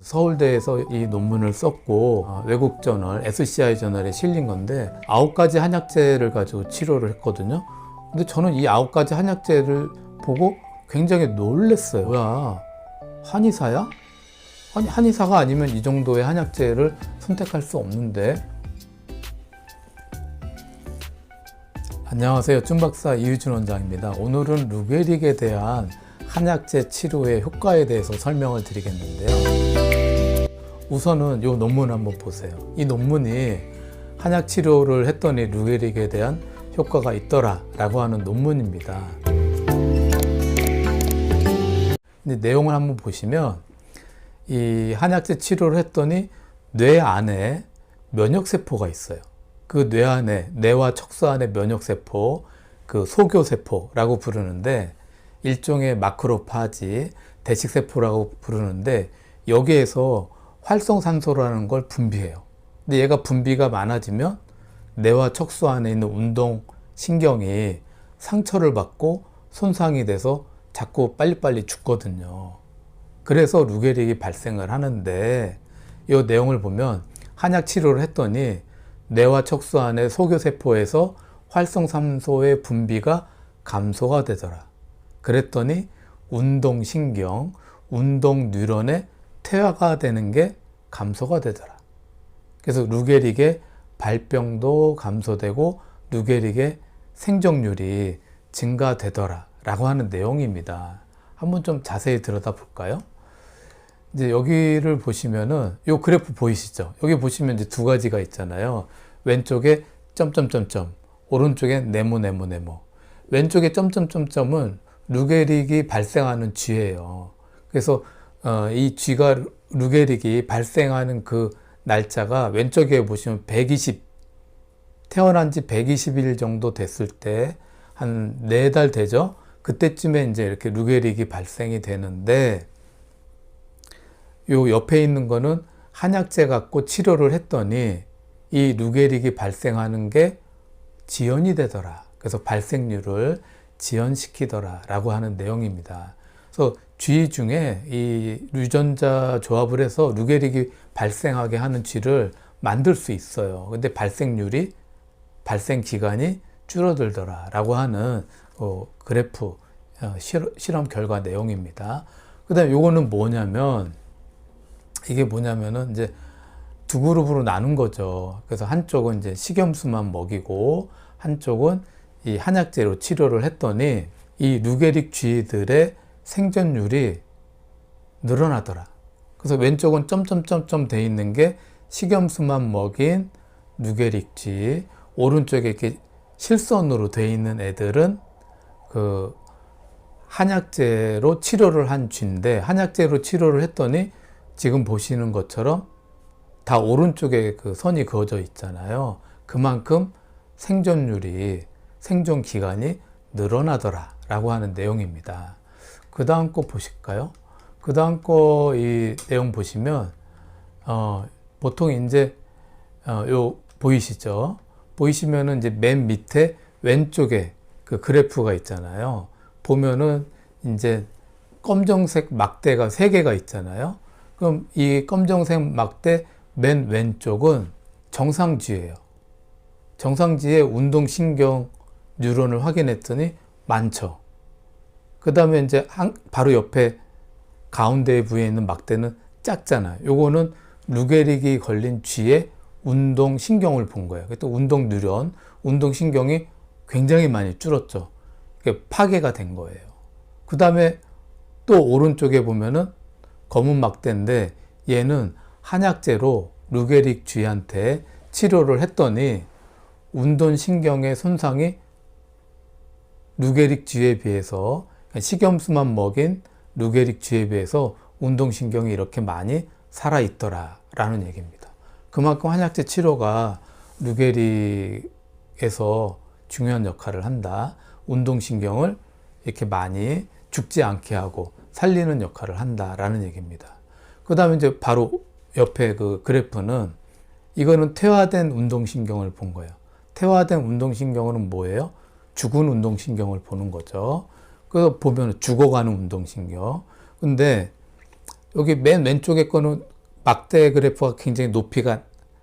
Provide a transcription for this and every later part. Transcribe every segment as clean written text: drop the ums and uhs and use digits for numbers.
서울대에서 이 논문을 썼고 외국 저널 SCI 저널에 실린 건데 9가지 한약재를 가지고 치료를 했거든요. 근데 저는 이 9가지 한약재를 보고 굉장히 놀랐어요. 뭐야, 한의사야? 아니, 한의사가 아니면 이 정도의 한약재를 선택할 수 없는데. 안녕하세요, 쭌박사 이유준 원장입니다. 오늘은 루게릭에 대한 한약재 치료의 효과에 대해서 설명을 드리겠는데요. 우선은 이 논문 한번 보세요. 이 논문이 한약 치료를 했더니 루게릭에 대한 효과가 있더라 라고 하는 논문입니다. 근데 내용을 한번 보시면 이 한약재 치료를 했더니 뇌 안에 면역세포가 있어요. 그 뇌 안에, 뇌와 척수 안에 면역세포, 그 소교세포라고 부르는데, 일종의 마크로파지, 대식세포라고 부르는데, 여기에서 활성산소라는 걸 분비해요. 근데 얘가 분비가 많아지면 뇌와 척수 안에 있는 운동신경이 상처를 받고 손상이 돼서 자꾸 빨리빨리 죽거든요. 그래서 루게릭이 발생을 하는데, 이 내용을 보면 한약 치료를 했더니 뇌와 척수 안의 소교세포에서 활성산소의 분비가 감소가 되더라. 그랬더니 운동신경, 운동뉴런의 퇴화가 되는 게 감소가 되더라. 그래서 루게릭의 발병도 감소되고 루게릭의 생존율이 증가되더라 라고 하는 내용입니다. 한번 좀 자세히 들여다볼까요? 이제 여기를 보시면은 요 그래프 보이시죠? 여기 보시면 이제 두 가지가 있잖아요. 왼쪽에 점점점점, 오른쪽에 네모네모네모. 왼쪽에 점점점점은 루게릭이 발생하는 쥐예요. 그래서 이 쥐가 루게릭이 발생하는 그 날짜가 왼쪽에 보시면 120, 태어난 지 120일 정도 됐을 때 한 4달 되죠? 그때쯤에 이제 이렇게 루게릭이 발생이 되는데, 요 옆에 있는 거는 한약재 갖고 치료를 했더니 이 루게릭이 발생하는 게 지연이 되더라. 그래서 발생률을 지연시키더라 라고 하는 내용입니다. 그래서 쥐 중에 이 유전자 조합을 해서 루게릭이 발생하게 하는 쥐를 만들 수 있어요. 근데 발생 기간이 줄어들더라 라고 하는 그래프, 실험 결과 내용입니다. 그 다음에 요거는 뭐냐면, 이게 뭐냐면은 이제 두 그룹으로 나눈 거죠. 그래서 한쪽은 이제 식염수만 먹이고 한쪽은 이 한약재로 치료를 했더니 이 루게릭 쥐들의 생존율이 늘어나더라. 그래서 왼쪽은 점점점점 돼 있는 게 식염수만 먹인 루게릭 쥐, 오른쪽에 이렇게 실선으로 돼 있는 애들은 그 한약재로 치료를 한 쥐인데, 한약재로 치료를 했더니 지금 보시는 것처럼 다 오른쪽에 그 선이 그어져 있잖아요. 그만큼 생존율이, 생존 기간이 늘어나더라 라고 하는 내용입니다. 그 다음 거 보실까요? 그 다음 거 이 내용 보시면 보통 이제 요 보이시죠? 보이시면은 이제 맨 밑에 왼쪽에 그 그래프가 있잖아요. 보면은 이제 검정색 막대가 3개가 있잖아요. 그럼 이 검정색 막대 맨 왼쪽은 정상쥐예요. 정상쥐의 운동신경 뉴런을 확인했더니 많죠. 그 다음에 이제 바로 옆에 가운데 부위에 있는 막대는 작잖아요. 요거는 루게릭이 걸린 쥐의 운동신경을 본 거예요. 또 운동 뉴런, 운동신경이 굉장히 많이 줄었죠. 파괴가 된 거예요. 그 다음에 또 오른쪽에 보면은 검은 막대인데, 얘는 한약재로 루게릭 쥐한테 치료를 했더니 운동신경의 손상이 루게릭 쥐에 비해서, 식염수만 먹인 루게릭 쥐에 비해서 운동신경이 이렇게 많이 살아있더라 라는 얘기입니다. 그만큼 한약재 치료가 루게릭에서 중요한 역할을 한다. 운동신경을 이렇게 많이 죽지 않게 하고 살리는 역할을 한다라는 얘기입니다. 그 다음에 이제 바로 옆에 그 그래프는, 이거는 퇴화된 운동신경을 본 거예요. 퇴화된 운동신경은 뭐예요? 죽은 운동신경을 보는 거죠. 그래서 보면 죽어가는 운동신경. 근데 여기 맨 왼쪽에 거는 막대 그래프가 굉장히 높이가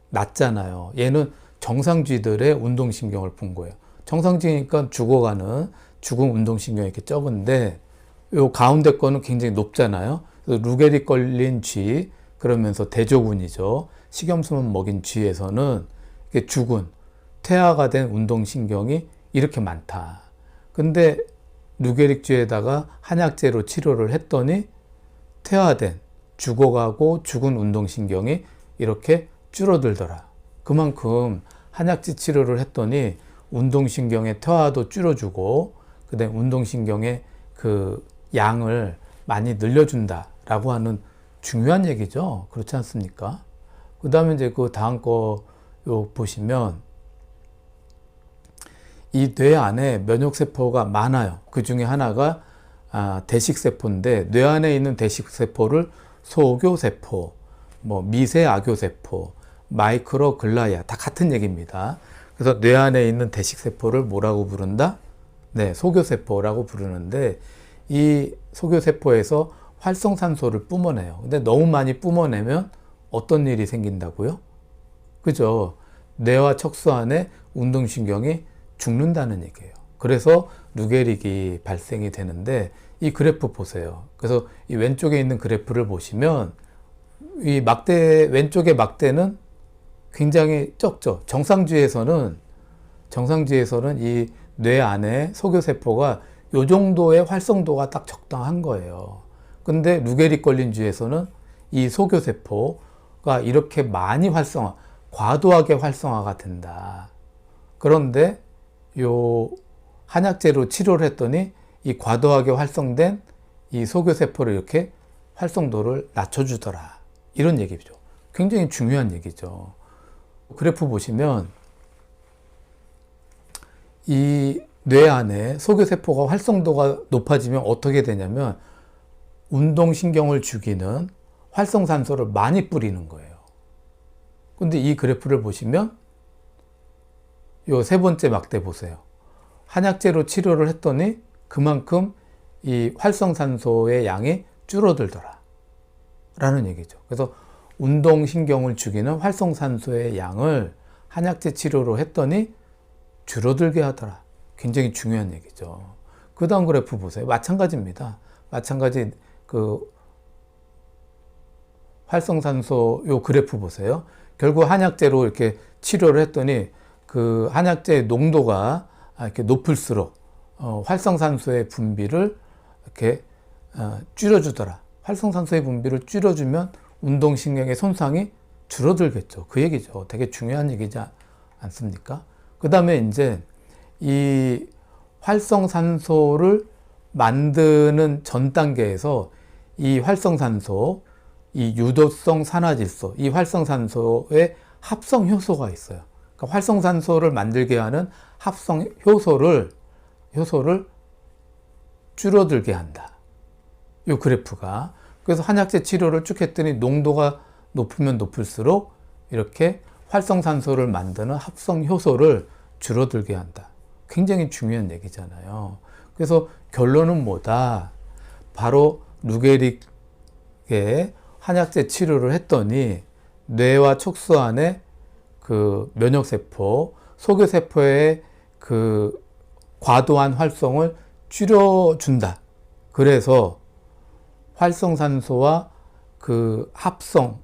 낮잖아요. 얘는 정상쥐들의 운동신경을 본 거예요. 정상쥐니까 죽어가는 죽은 운동신경이 이렇게 적은데 요 가운데 거는 굉장히 높잖아요. 그래서 루게릭 걸린 쥐, 그러면서 대조군이죠. 식염수만 먹인 쥐에서는 이게 죽은 퇴화가 된 운동신경이 이렇게 많다. 근데 루게릭 쥐에다가 한약재로 치료를 했더니 퇴화된 죽어가고 죽은 운동신경이 이렇게 줄어들더라. 그만큼 한약재 치료를 했더니 운동신경의 퇴화도 줄여주고 그다음에 운동신경의 그 양을 많이 늘려준다라고 하는 중요한 얘기죠. 그렇지 않습니까? 그 다음에 이제 그 다음 거 요 보시면 이 뇌 안에 면역세포가 많아요. 그 중에 하나가 대식세포인데 뇌 안에 있는 대식세포를 소교세포, 뭐 미세아교세포, 마이크로글라야 다 같은 얘기입니다. 그래서 뇌 안에 있는 대식세포를 뭐라고 부른다? 네, 소교세포라고 부르는데 이 소교세포에서 활성산소를 뿜어내요. 근데 너무 많이 뿜어내면 어떤 일이 생긴다고요? 그죠? 뇌와 척수 안에 운동신경이 죽는다는 얘기예요. 그래서 루게릭이 발생이 되는데 이 그래프 보세요. 그래서 이 왼쪽에 있는 그래프를 보시면 이 막대, 왼쪽의 막대는 굉장히 적죠. 정상쥐에서는 이 뇌 안에 소교세포가 요 정도의 활성도가 딱 적당한 거예요. 근데 루게릭 걸린 쥐에서는 이 소교세포가 이렇게 많이 과도하게 활성화가 된다. 그런데 요 한약재로 치료를 했더니 이 과도하게 활성된 이 소교세포를 이렇게 활성도를 낮춰주더라. 이런 얘기죠. 굉장히 중요한 얘기죠. 그래프 보시면 이 뇌 안에 소교세포가 활성도가 높아지면 어떻게 되냐면 운동신경을 죽이는 활성산소를 많이 뿌리는 거예요. 근데 이 그래프를 보시면 요 세 번째 막대 보세요. 한약재로 치료를 했더니 그만큼 이 활성산소의 양이 줄어들더라. 라는 얘기죠. 그래서 운동신경을 죽이는 활성산소의 양을 한약재 치료로 했더니 줄어들게 하더라. 굉장히 중요한 얘기죠. 그 다음 그래프 보세요. 마찬가지입니다. 마찬가지 그 활성산소 요 그래프 보세요. 결국 한약재로 이렇게 치료를 했더니 그 한약재의 농도가 이렇게 높을수록 활성산소의 분비를 이렇게 줄여주더라. 활성산소의 분비를 줄여주면 운동신경의 손상이 줄어들겠죠. 그 얘기죠. 되게 중요한 얘기지 않습니까? 그 다음에 이제 이 활성산소를 만드는 전 단계에서 이 활성산소, 이 유도성 산화질소, 이 활성산소의 합성 효소가 있어요. 그러니까 활성산소를 만들게 하는 합성 효소를 줄어들게 한다. 이 그래프가. 그래서 한약재 치료를 쭉 했더니 농도가 높으면 높을수록 이렇게 활성산소를 만드는 합성 효소를 줄어들게 한다. 굉장히 중요한 얘기잖아요. 그래서 결론은 뭐다? 바로 루게릭의 한약재 치료를 했더니 뇌와 척수 안에 그 면역세포, 소교세포의 그 과도한 활성을 줄여준다. 그래서 활성산소와 그 합성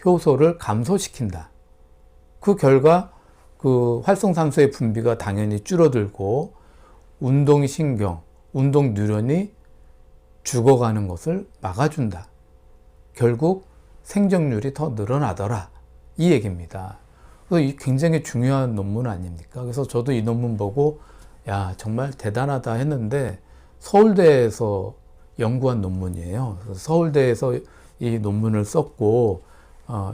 효소를 감소시킨다. 그 결과 그 활성산소의 분비가 당연히 줄어들고 운동신경, 운동뉴런이 죽어가는 것을 막아준다. 결국 생존율이 더 늘어나더라. 이 얘기입니다. 그래서 이 굉장히 중요한 논문 아닙니까? 그래서 저도 이 논문 보고 야, 정말 대단하다 했는데 서울대에서 연구한 논문이에요. 그래서 서울대에서 이 논문을 썼고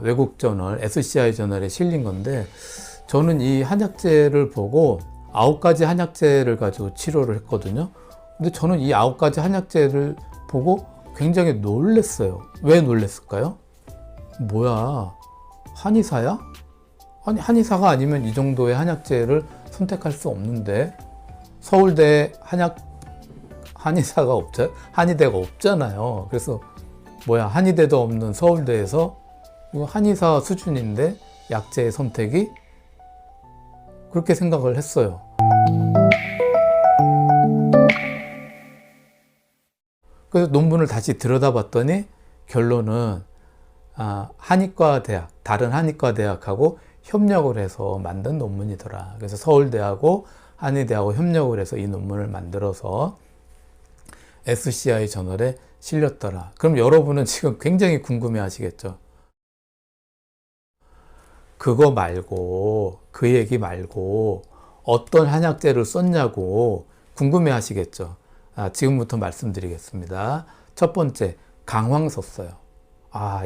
외국 저널, SCI 저널에 실린 건데 저는 이 한약재를 보고 9가지 한약재를 가지고 치료를 했거든요. 근데 저는 이 9가지 한약재를 보고 굉장히 놀랐어요. 왜 놀랐을까요? 뭐야, 한의사야? 아니, 한의사가 아니면 이 정도의 한약재를 선택할 수 없는데 서울대 한의대가 없잖아요. 그래서 뭐야, 한의대도 없는 서울대에서 이거 한의사 수준인데 약제의 선택이? 그렇게 생각을 했어요. 그래서 논문을 다시 들여다봤더니 결론은 한의과 대학, 다른 한의과 대학하고 협력을 해서 만든 논문이더라. 그래서 서울대하고 한의대하고 협력을 해서 이 논문을 만들어서 SCI 저널에 실렸더라. 그럼 여러분은 지금 굉장히 궁금해 하시겠죠. 그거 말고, 그 얘기 말고 어떤 한약재를 썼냐고 궁금해 하시겠죠. 지금부터 말씀드리겠습니다. 첫 번째, 강황 썼어요.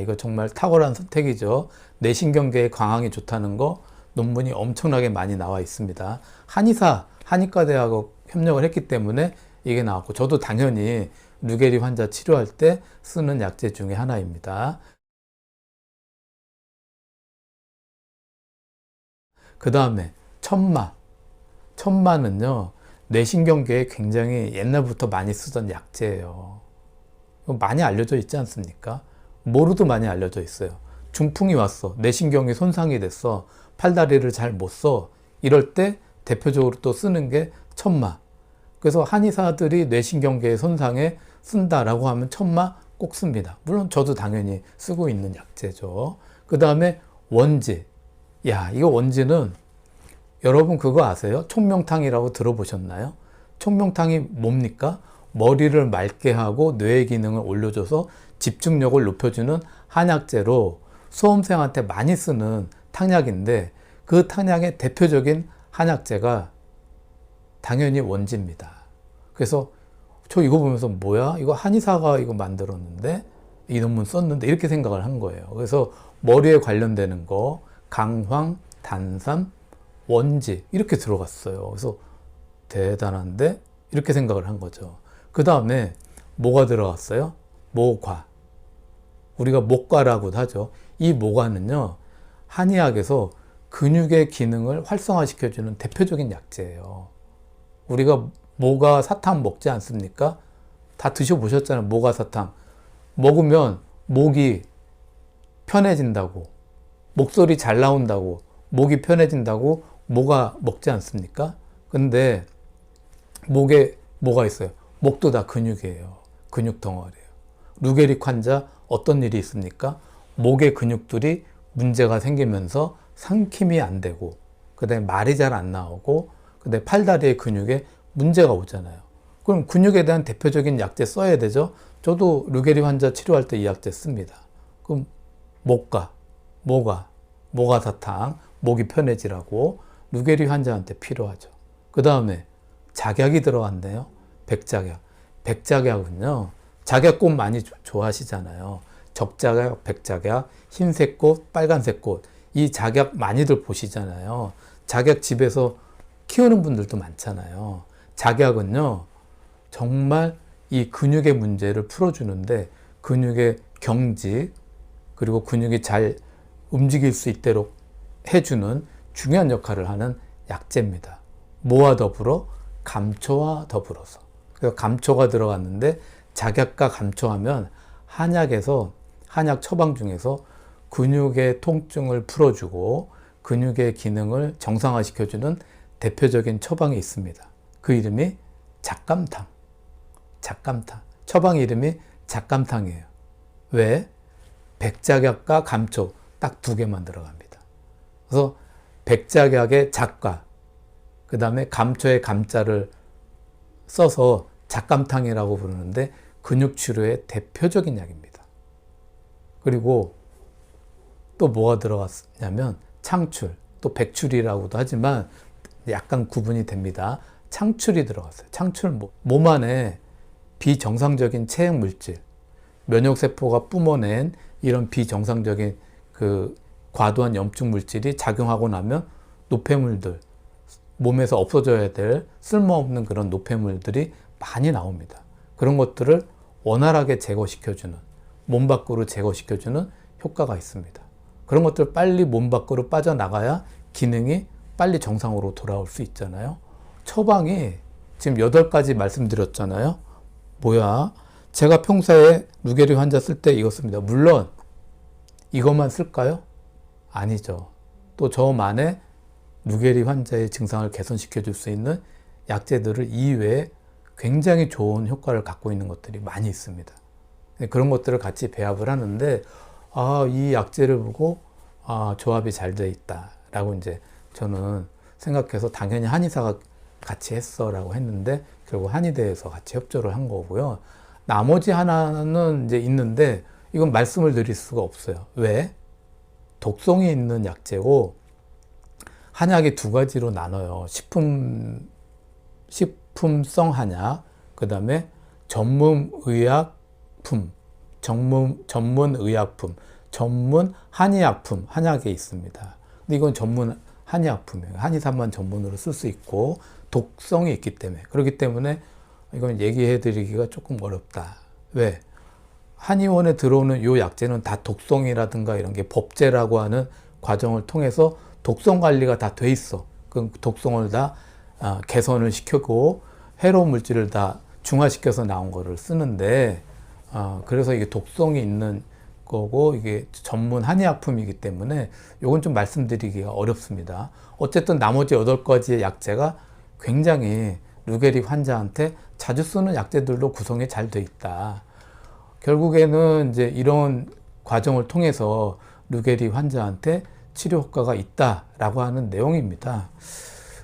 이거 정말 탁월한 선택이죠. 뇌신경계에 강황이 좋다는 거 논문이 엄청나게 많이 나와 있습니다. 한의과대하고 협력을 했기 때문에 이게 나왔고, 저도 당연히 루게리 환자 치료할 때 쓰는 약재 중에 하나입니다. 그 다음에 천마. 천마는요, 뇌신경계에 굉장히 옛날부터 많이 쓰던 약재예요. 많이 알려져 있지 않습니까? 모르도 많이 알려져 있어요. 중풍이 왔어. 뇌신경이 손상이 됐어. 팔다리를 잘 못 써. 이럴 때 대표적으로 또 쓰는 게 천마. 그래서 한의사들이 뇌신경계 손상에 쓴다라고 하면 천마 꼭 씁니다. 물론 저도 당연히 쓰고 있는 약재죠. 그 다음에 원지. 이거 원지는 여러분 그거 아세요? 총명탕이라고 들어보셨나요? 총명탕이 뭡니까? 머리를 맑게 하고 뇌의 기능을 올려줘서 집중력을 높여주는 한약재로 수험생한테 많이 쓰는 탕약인데, 그 탕약의 대표적인 한약재가 당연히 원지입니다. 그래서 저 이거 보면서 뭐야? 이거 한의사가 이거 만들었는데, 이 논문 썼는데, 이렇게 생각을 한 거예요. 그래서 머리에 관련되는 거, 강황, 단삼, 원지 이렇게 들어갔어요. 그래서 대단한데? 이렇게 생각을 한 거죠. 그 다음에 뭐가 들어갔어요? 모과. 우리가 목과라고도 하죠. 이 모과는요, 한의학에서 근육의 기능을 활성화시켜주는 대표적인 약재예요. 우리가 모과 사탕 먹지 않습니까? 다 드셔보셨잖아요. 모과 사탕. 먹으면 목이 편해진다고, 목소리 잘 나온다고, 목이 편해진다고 모과 먹지 않습니까? 근데 목에 뭐가 있어요? 목도 다 근육이에요. 근육 덩어리예요. 루게릭 환자 어떤 일이 있습니까? 목의 근육들이 문제가 생기면서 삼킴이 안 되고, 그 다음에 말이 잘 안 나오고, 그 다음에 팔다리의 근육에 문제가 오잖아요. 그럼 근육에 대한 대표적인 약재 써야 되죠. 저도 루게릭 환자 치료할 때 이 약재 씁니다. 그럼 모과, 모과 사탕, 목이 편해지라고 루게릭 환자한테 필요하죠. 그 다음에 작약이 들어갔네요. 백작약. 백작약은요, 작약꽃 많이 좋아하시잖아요. 적작약, 백작약, 흰색 꽃, 빨간색 꽃. 이 작약 많이들 보시잖아요. 작약 집에서 키우는 분들도 많잖아요. 작약은요, 정말 이 근육의 문제를 풀어주는데, 근육의 경직, 그리고 근육이 잘 움직일 수 있도록 해주는 중요한 역할을 하는 약재입니다. 뭐와 더불어? 감초와 더불어서. 그래서 감초가 들어갔는데, 작약과 감초하면 한약에서, 한약 처방 중에서 근육의 통증을 풀어주고 근육의 기능을 정상화시켜주는 대표적인 처방이 있습니다. 그 이름이 작감탕. 작감탕. 처방 이름이 작감탕이에요. 왜? 백작약과 감초 딱 두 개만 들어갑니다. 그래서 백작약의 작과, 그 다음에 감초의 감자를 써서 작감탕이라고 부르는데, 근육치료의 대표적인 약입니다. 그리고 또 뭐가 들어갔냐면 창출, 또 백출이라고도 하지만 약간 구분이 됩니다. 창출이 들어갔어요. 창출, 몸 안에 비정상적인 체액 물질, 면역세포가 뿜어낸 이런 비정상적인 그 과도한 염증 물질이 작용하고 나면 노폐물들, 몸에서 없어져야 될 쓸모없는 그런 노폐물들이 많이 나옵니다. 그런 것들을 원활하게 제거시켜주는, 몸 밖으로 제거시켜주는 효과가 있습니다. 그런 것들 빨리 몸 밖으로 빠져나가야 기능이 빨리 정상으로 돌아올 수 있잖아요. 처방이 지금 8가지 말씀드렸잖아요. 뭐야? 제가 평소에 루게릭 환자 쓸 때 이거 씁니다. 물론 이것만 쓸까요? 아니죠. 또 저만의 루게리 환자의 증상을 개선시켜 줄 수 있는 약재들을 이외에 굉장히 좋은 효과를 갖고 있는 것들이 많이 있습니다. 그런 것들을 같이 배합을 하는데, 이 약재를 보고, 조합이 잘 돼 있다. 라고 이제 저는 생각해서 당연히 한의사가 같이 했어. 라고 했는데, 결국 한의대에서 같이 협조를 한 거고요. 나머지 하나는 이제 있는데, 이건 말씀을 드릴 수가 없어요. 왜? 독성이 있는 약재고, 한약이 두 가지로 나눠요. 식품성 한약, 그 다음에 전문의약품, 전문 한의약품, 한약에 있습니다. 근데 이건 전문 한의약품이에요. 한의사만 전문으로 쓸 수 있고, 독성이 있기 때문에. 그렇기 때문에 이건 얘기해 드리기가 조금 어렵다. 왜? 한의원에 들어오는 요 약재는 다 독성이라든가 이런 게 법제라고 하는 과정을 통해서 독성 관리가 다 돼 있어. 그 독성을 다 개선을 시키고 해로운 물질을 다 중화시켜서 나온 거를 쓰는데, 그래서 이게 독성이 있는 거고 이게 전문 한의약품이기 때문에 요건 좀 말씀드리기가 어렵습니다. 어쨌든 나머지 8가지의 약재가 굉장히 루게리 환자한테 자주 쓰는 약재들로 구성이 잘 돼 있다. 결국에는 이제 이런 과정을 통해서 루게리 환자한테 치료 효과가 있다라고 하는 내용입니다.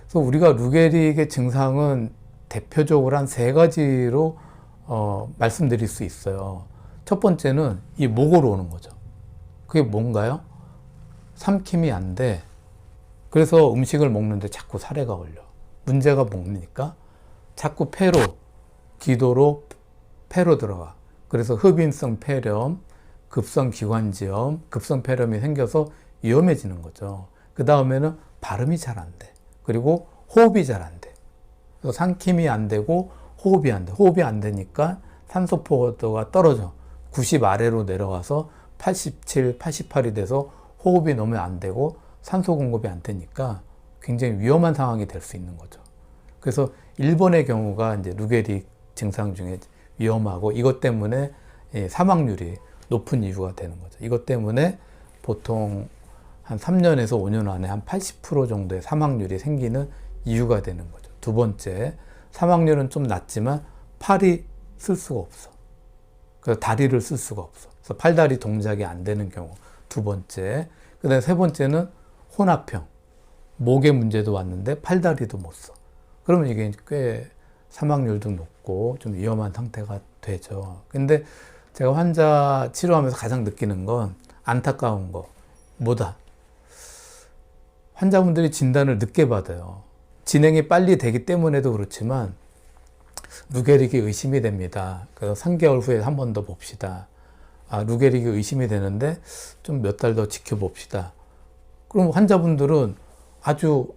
그래서 우리가 루게리의 증상은 대표적으로 한 3가지로 말씀드릴 수 있어요. 첫 번째는 이 목으로 오는 거죠. 그게 뭔가요? 삼킴이 안 돼. 그래서 음식을 먹는데 자꾸 사례가 걸려. 문제가 뭡니까? 자꾸 폐로, 기도로 폐로 들어가. 그래서 흡인성 폐렴, 급성 기관지염, 급성 폐렴이 생겨서 위험해지는 거죠. 그 다음에는 발음이 잘 안 돼. 그리고 호흡이 잘 안 돼. 그래서 삼킴이 안 되고 호흡이 안 돼. 호흡이 안 되니까 산소 포도가 떨어져. 90 아래로 내려가서 87, 88이 돼서 호흡이 너무 안 되고 산소 공급이 안 되니까 굉장히 위험한 상황이 될 수 있는 거죠. 그래서 일본의 경우가 이제 루게리 증상 중에 위험하고 이것 때문에 사망률이 높은 이유가 되는 거죠. 이것 때문에 보통 한 3년에서 5년 안에 한 80% 정도의 사망률이 생기는 이유가 되는 거죠. 두 번째, 사망률은 좀 낮지만 팔이 쓸 수가 없어. 그래서 다리를 쓸 수가 없어. 그래서 팔다리 동작이 안 되는 경우. 두 번째. 그 다음에 세 번째는 혼합형. 목의 문제도 왔는데 팔다리도 못 써. 그러면 이게 꽤 사망률도 높고 좀 위험한 상태가 되죠. 근데 제가 환자 치료하면서 가장 느끼는 건 안타까운 거. 뭐다? 환자분들이 진단을 늦게 받아요. 진행이 빨리 되기 때문에도 그렇지만 루게릭이 의심이 됩니다. 그래서 3개월 후에 한 번 더 봅시다. 루게릭이 의심이 되는데 좀 몇 달 더 지켜봅시다. 그럼 환자분들은 아주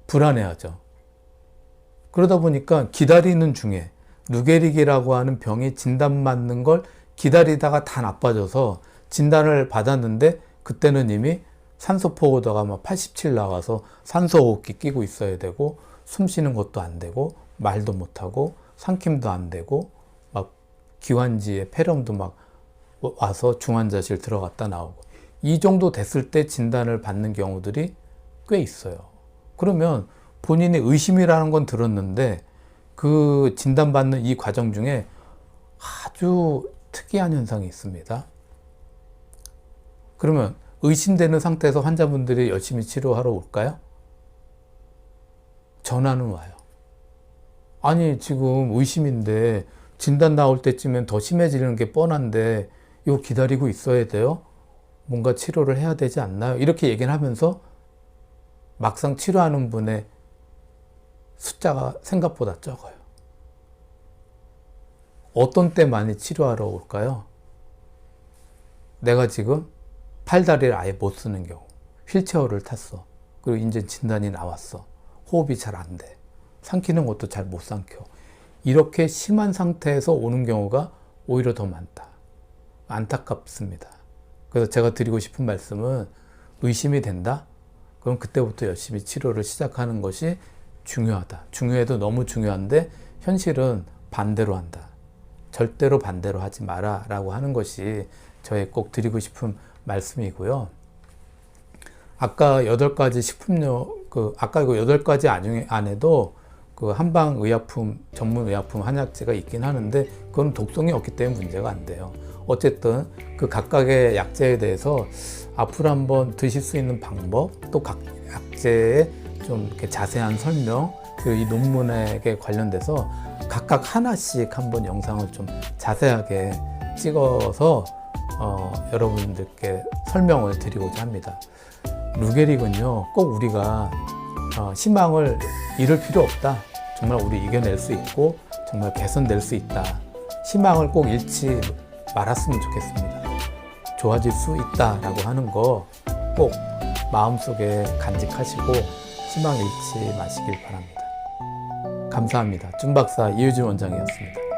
불안해하죠. 그러다 보니까 기다리는 중에 루게릭이라고 하는 병이 진단받는 걸 기다리다가 다 나빠져서 진단을 받았는데 그때는 이미 산소 포고도가 막 87 나가서 산소호흡기 끼고 있어야 되고 숨 쉬는 것도 안 되고 말도 못하고 삼킴도 안 되고 막 기관지에 폐렴도 막 와서 중환자실 들어갔다 나오고 이 정도 됐을 때 진단을 받는 경우들이 꽤 있어요. 그러면 본인이 의심이라는 건 들었는데 그 진단받는 이 과정 중에 아주 특이한 현상이 있습니다. 그러면 의심되는 상태에서 환자분들이 열심히 치료하러 올까요? 전화는 와요. 아니 지금 의심인데 진단 나올 때쯤엔 더 심해지는 게 뻔한데 이거 기다리고 있어야 돼요? 뭔가 치료를 해야 되지 않나요? 이렇게 얘기를 하면서 막상 치료하는 분의 숫자가 생각보다 적어요. 어떤 때 많이 치료하러 올까요? 내가 지금 팔다리를 아예 못 쓰는 경우, 휠체어를 탔어. 그리고 이제 진단이 나왔어. 호흡이 잘 안 돼. 삼키는 것도 잘 못 삼켜. 이렇게 심한 상태에서 오는 경우가 오히려 더 많다. 안타깝습니다. 그래서 제가 드리고 싶은 말씀은 의심이 된다? 그럼 그때부터 열심히 치료를 시작하는 것이 중요하다. 중요해도 너무 중요한데 현실은 반대로 한다. 절대로 반대로 하지 마라 라고 하는 것이 저의 꼭 드리고 싶은 말씀이고요. 아까 8가지 식품료, 아까 이거 8가지 안에도 그 한방의약품, 전문의약품 한약재가 있긴 하는데 그건 독성이 없기 때문에 문제가 안 돼요. 어쨌든 그 각각의 약재에 대해서 앞으로 한번 드실 수 있는 방법, 또 각 약재의 좀 이렇게 자세한 설명, 그리고 이 논문에 관련돼서 각각 하나씩 한번 영상을 좀 자세하게 찍어서 여러분들께 설명을 드리고자 합니다. 루게릭은요, 꼭 우리가 희망을 잃을 필요 없다. 정말 우리 이겨낼 수 있고 정말 개선될 수 있다. 희망을 꼭 잃지 말았으면 좋겠습니다. 좋아질 수 있다라고 하는 거 꼭 마음속에 간직하시고 희망 잃지 마시길 바랍니다. 감사합니다. 준 박사 이유진 원장이었습니다.